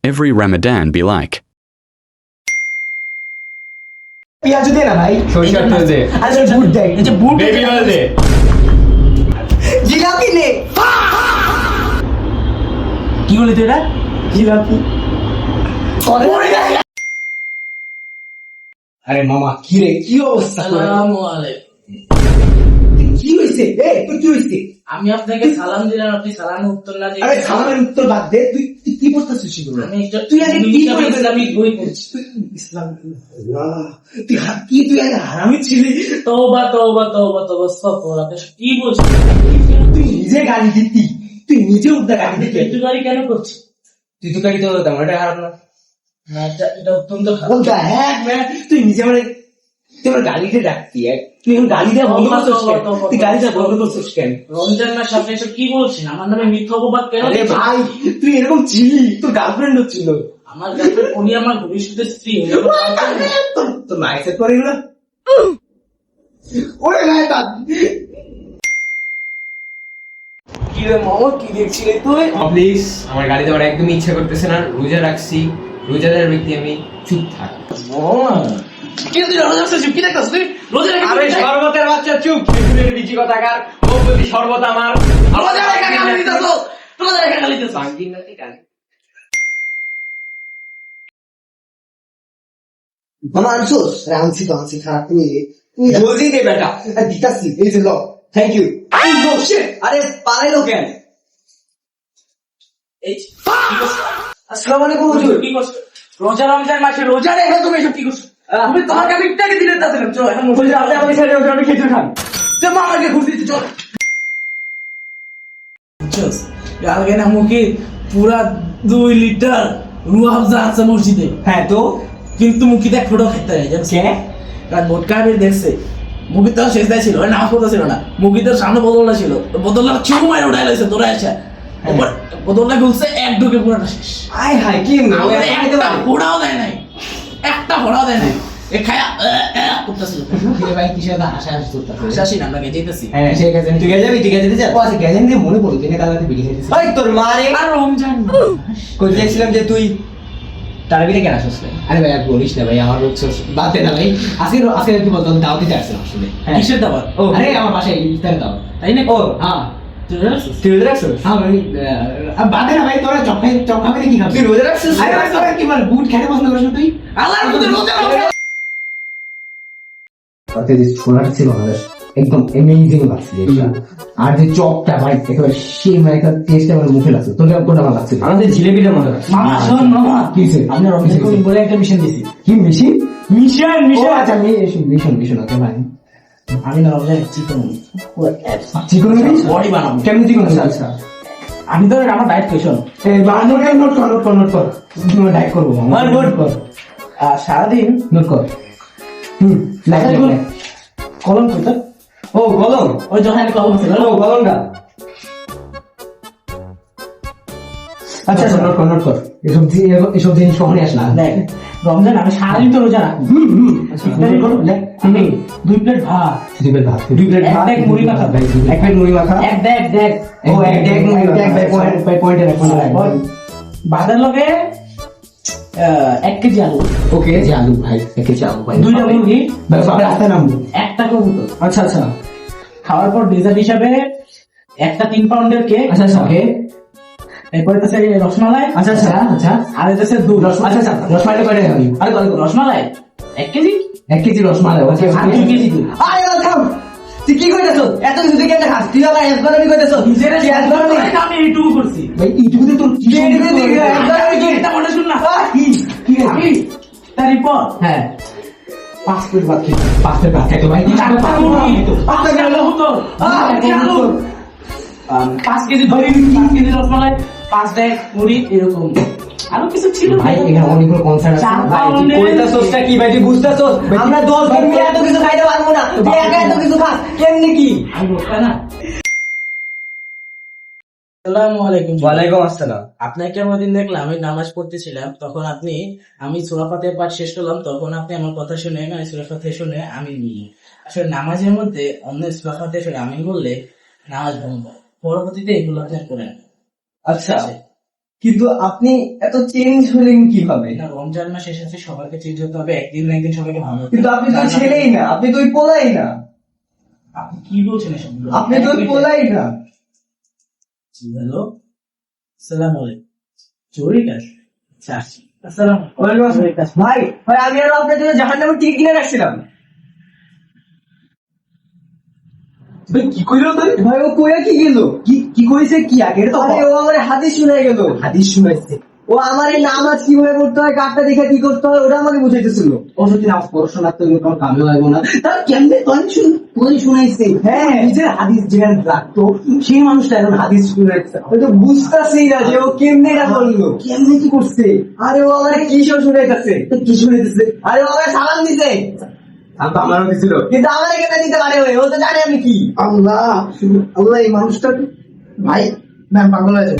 every Ramadan be like? পেঁয়াজ দে না ভাই, সরিষার তেল দে, আচ্ছা বুট দে, এই যে বুট বেবি অয়েল দে, জিলাপি নে, কি বলে তুই এটা? জিলাপি আরে মামা কি রে, কি অবস্থা তোর? আসসালামু আলাইকুম। কি হইছে? তোর কি হইছে? আমি আপনাকে সালাম দিলাম, আপনি সালামের উত্তর না দিয়ে আরে সালামের উত্তর বাদ দে, তুই কি পড়তেছিস এগুলো? আমি একটা তুই আগে কি করে ইসলামিক বই পড়ছি। ইসলাম আল্লাহ, তুই আগে হারামি ছিলি, তওবা তওবা তওবা তওবা, আস্তাগফিরুল্লাহ। আপনি কি বলছেন? তুই নিজে গাড়ি দিতি, তুই নিজে উদ্ধার গাড়ি দিতি, তুই গাড়ি কেন করছিস? তুই তো গাড়ি তো তেমন একটা খারাপ না। না, এটা অত্যন্ত খারাপ। বলতা হ্যাঁ ম্যান, তুই নিজে মানে তুই আমার গাড়িতে ডাকতি, তুই এখন গাড়িটা বন্ধ করছিস কেন? তুই গাড়িটা বন্ধ করছিস কেন? রমজান মাস আপনি এসব কি বলছেন? আমার নামে মিথ্যা অপবাদ কেন আরে দিচ্ছেন? ভাই, তুই এরকম ছিলি, তোর গার্লফ্রেন্ড হচ্ছিল, আমার গার্লফ্রেন্ড উনি আমার ভবিষ্যতের স্ত্রী। তোর না অ্যাকসেপ্ট করে এগুলো? ওরে ভাই বাদ, কি রে মামা, কি দেখছিলি তুই? প্লিজ আমার গাড়িতে আমার একদমই ইচ্ছা করতেছে না, রোজা রাখছি, রোজাদার ব্যক্তি আমি, চুপ থাক। আরে শরবতের বাচ্চা চুপ, খেজুরের বিচি কথাকার, বৌপতি শরবত আমার, বাঙ্গির নাতি গালি। মামা আনছোস? আরে আনছি তো, আনছি, খারাপ তুমি জলদি দে বেটা, দিতাছি, এই যে লো, থ্যাংক ইউ। আরে পালাইলো কেন? এই যে, কি করছো? আসসালামু আলাইকুম হুজুর। কি করছো? রমজান মাসে রোজা রেখে তুমি এসব কি করছো? তুমি তোমাকে আমি টাকা দিলে চাচ্ছিলাম, চলো এখন হুজুর, আপনি আমাকে ছেড়ে ওটা আমি খেজুর খান। চল আমাকে ঘুরতে দিতে চল। কালকে না মুখে পুরা 2 লিটার রুয়াবজা আছে মসজিদে। হ্যাঁ তো কিন্তু মুখি দেখ ফটো খেতে হয় জানো কে? রাত ভোটকা বের দেখছে মুখি তো শেষ ছিল, নামাজ পড়তে ছিল না, মুখি তো সামনে বোতলটা ছিল, বোতলটা চুমু মারে উঠাই লাইছে তোরা এসে বোতলটা খুলছে, এক ঢুকে পুরোটা শেষ। আয় হায়, কি আমাদের একটা ফোড়াও দেয় নাই, একটা ফোড়াও দেয় নাই, এ খায়া করতেছিল। ভাই কিসের হাসাহাসি করতেছিস? শাসি না আমরা যেতেছি। হ্যাঁ ঠিক আছে, তুই গেলে যাবি, ঠিক আছে যা। ও আচ্ছা, গেলেন দিয়ে মনে পড়লো দিনে কালাতে বিড়ি খাইছিস। ওই তোর মা রে, আর রমজান কই দেখছিলাম যে তুই তারাবিতে কেন আসছিস? আরে ভাই আর বলিস না ভাই, আমার হচ্ছে বাদ দে না ভাই, আজকে কি বলতো, আমি দাওয়াত দিতে আসছিলাম আসলে। কিসের দাবার? ও আরে আমার বাসায় ইফতার দাও, তাই না? ও হ্যাঁ। তুই রাখছিস? তুই রোজা রাখছিস? হ্যাঁ ভাই, বাদ দে না ভাই, তোরা চপ খাবি না কি খাবি? তুই রোজা রাখছিস? আরে ভাই তোরা কি বল, বুট খেতে পছন্দ করিস না তুই? আল্লাহর মধ্যে রোজা রাখো। তাতে যে ছোলাটা ছিল আমাদের একদম অ্যামেজিং লাগছে এটা, আর যে চপটা ভাই একেবারে সেই মানে একটা টেস্ট আমার মুখে লাগছে। তোর কোনটা ভালো লাগছে? আমাদের জিলেবিটা মজা লাগছে। মামা শোন মামা, কি হইছে? আপনার অফিসে বলে একটা মিশন দিছি। কি মেশিন? মিশন আচ্ছা মিশন ওকে ভাই। আমি না রমজান চিকন চিকন বডি বানাবো। কেমন চিকন? আচ্ছা আমি তো আমার ডায়েট কোয়েশন এই নোট কর তুমি ডাইট করবো আমার নোট কর, সারাদিন নোট কর। লেখা কর। কলম কোথায়? ও কলম, ওই যখন কলম ছিল ও কলমটা। আচ্ছা নোট কর এসব জিনিস কখনই আসলা। দেখ রমজান আমি সারাদিন তো রোজা রাখবো। আমি 2 প্লেট ভাত, 2 প্লেট ভাত, এক ব্যাগ মুড়ি মাখা, এক প্লেট মুড়ি মাখা, এক দেখ ও এক ডেক মুড়ি মাখা, এক পয়েন্টে রাখ। ভাতের লগে 1 কেজি আলু, ওকে যে আলু ভাই, 1 কেজি আলু ভাই, 2টা মুরগি, বাস আমরা রাস্তায় নামবো। একটা কবুতর। আচ্ছা আচ্ছা খাওয়ার পর ডেজার্ট হিসাবে একটা 3 পাউন্ডের কেক। আচ্ছা আচ্ছা ওকে। এরপরে আছে রসমালাই। আচ্ছা আচ্ছা আচ্ছা আর আছে দুধ। আচ্ছা আচ্ছা রসমালাই কয়টা খাবি? আরে কত রসমালাই 1 কেজি, 1 কেজি রসমালাই, ওকে আর 2 কেজি দুধ। আরে থাম, তুই কি কইতাছ? এত কিছু তুই কেন খাস? তুই আবার একবারই কইতাছ? নিজের আমি এইটুকু করছি। ভাই ইটুকুতে তোর কি এটা মনে শুন না, কি কি আমি তারপর হ্যাঁ 5 প্লেট ভাত খেতে, 5 প্লেট ভাত খেতে ভাই, 4টা মুরগি, 5 কেজি হতো, 5 কেজি দই, 5 কেজি রসমালাই, 5 ব্যাগ মুড়ি, এরকম আরো কিছু ছিল ভাই। এখানে অনেকগুলো কনসার্ট আছে ভাই, তুই কইতাছসটা কি ভাই? তুই বুঝতাছস আমরা 10 জন মিলে এত কিছু খাইতে পারবো না, তুই একা এত কিছু খাস কেমনে কি? আমি বলতে না। আসসালামু আলাইকুম। ওয়ালাইকুম আসসালাম। আপনাকে আমাদের দেখলাম আমি নামাজ পড়তেছিলাম, তখন আপনি আমি সূরা ফাতিহা পাঠ শেষ করলাম, তখন আপনি আমার কথা শুনে মানে সূরা ফাতিহা শুনে আমি আসলে নামাজের মধ্যে অন্য সূরা ফাতিহা শুনে আমি বললে নামাজ ভঙ্গ, পরবর্তীতে এগুলো আপনি করেন। আচ্ছা কিন্তু আপনি এত চেঞ্জ হলেন কিভাবে? না, রমজান মাস এসেছে, সবাইকে চেঞ্জ হতে হবে, একদিন না একদিন সবাইকে ভালো হতে কিন্তু হবে। আপনি তো ছেলেই না, আপনি তো ওই পোলাই না, আপনি কি বলছেন এসব? আপনি তো ওই পোলাই না। হ্যালো, সালাম আলাইকুম। জরুরি কাজ? আচ্ছা, আসছি। আসসালাম ওয়ালাইকুম আসসালাম। ভাই ভাই আমি আরো আপনার জন্য জাহান্নামের টিকিট কিনে রাখছিলাম। ভাই কি কইলো তুই? ভাই ও কইয়া কি গেল? কি কইছে কি আগে তো? আরে ও আমারে হাদিস শুনাই গেল। হাদিস শুনাইছে? ও আমারে নামাজ কিভাবে পড়তে হয়, কাটটা দেখে কি করতে হয়, ওটা আমাকে বুঝাইতেছিল। ও যদি নামাজ পড়াশোনা তো কোনো কামে লাগবো না, তার কেমনে তোই শুনাইছে? হ্যাঁ। নিজের হাদিস যেখানে রাখতো সেই মানুষটা এখন হাদিস শুনাইছে। আমি তো বুঝতাছি না যে ও কেমনে এটা করলো। কেমনে কি করছে? আরে ও আমারে কি সব শুনাইতেছে। তো কি শুনাইতেছে? আরে ও আমারে সালাম দিছে, আমি তো আমারও দিছিল। কিন্তু আমারে কেন দিতে পারে? ও তো জানে আমি কি। আল্লাহ, আল্লাহ এই মানুষটা ভাই ম্যাম পাগল হয়েছে।